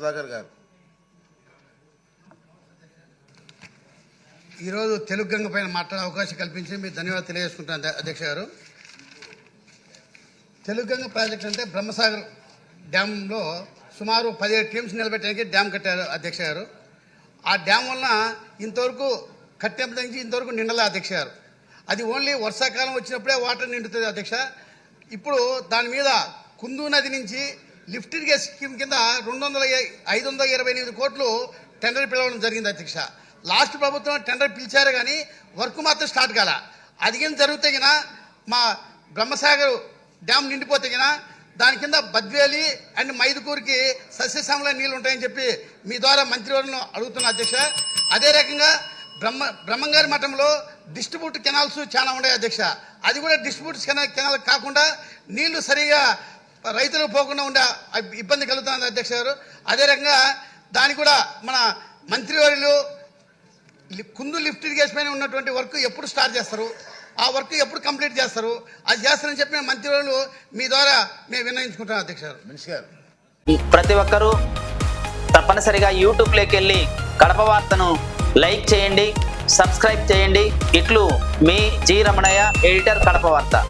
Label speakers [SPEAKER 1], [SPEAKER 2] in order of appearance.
[SPEAKER 1] సుధాకర్ గారు.
[SPEAKER 2] ఈరోజు తెలుగు గంగ పైన మాట్లాడే అవకాశం కల్పించి మీకు ధన్యవాదాలు తెలియజేసుకుంటాను అధ్యక్ష గారు. తెలుగు గంగ ప్రాజెక్ట్ అంటే బ్రహ్మసాగర్ డ్యాంలో సుమారు 17 టీమ్స్ నిలబెట్టడానికి డ్యామ్ కట్టారు అధ్యక్ష గారు. ఆ డ్యామ్ వలన ఇంతవరకు కట్టినప్పటి నుంచి ఇంతవరకు నిండలే అధ్యక్ష గారు. అది ఓన్లీ వర్షాకాలం వచ్చినప్పుడే వాటర్ నిండుతుంది అధ్యక్ష. ఇప్పుడు దాని మీద కుందు నది నుంచి లిఫ్ట్ ఇరిగేషన్ స్కీమ్ కింద 528 కోట్లు టెండర్ పిలవడం జరిగింది అధ్యక్ష. లాస్ట్ ప్రభుత్వం టెండర్ పిలిచారు కానీ వర్క్ మాత్రం స్టార్ట్ కాల. అది కానీ జరిగితే గిన మా బ్రహ్మసాగర్ డ్యామ్ నిండిపోతే గిన దాని కింద బద్వేలి అండ్ మైదుకూరుకి సస్యశ్యామల నీళ్ళు ఉంటాయని చెప్పి మీ ద్వారా మంత్రివర్గంలో అడుగుతున్నా అధ్యక్ష. అదే రకంగా బ్రహ్మంగారి మఠంలో డిస్ట్రిబ్యూట్ కెనాల్స్ చాలా ఉన్నాయి అధ్యక్ష. అది కూడా డిస్ట్రిబ్యూట్ కెనాల్ కాకుండా నీళ్లు సరిగా రైతులకు పోకుండా ఉండే ఇబ్బంది కలుగుతుంది అధ్యక్ష గారు. అదే రకంగా దాని కూడా మన మంత్రివర్యులు కుందు లిఫ్ట్ ఇరిగేషన్ పైన ఉన్నటువంటి వర్క్ ఎప్పుడు స్టార్ట్ చేస్తారు, ఆ వర్క్ ఎప్పుడు కంప్లీట్ చేస్తారు, అది చేస్తారని చెప్పిన మంత్రివర్యులు మీ ద్వారా మేము విన్నవించుకుంటున్నాం అధ్యక్ష గారు.
[SPEAKER 1] మినిస్టర్ గారు,
[SPEAKER 3] ప్రతి ఒక్కరూ తప్పనిసరిగా యూట్యూబ్లోకి వెళ్ళి కడప వార్తను లైక్ చేయండి, సబ్స్క్రైబ్ చేయండి. ఇట్లు మీ జి రమణయ్య, ఎడిటర్, కడప వార్త.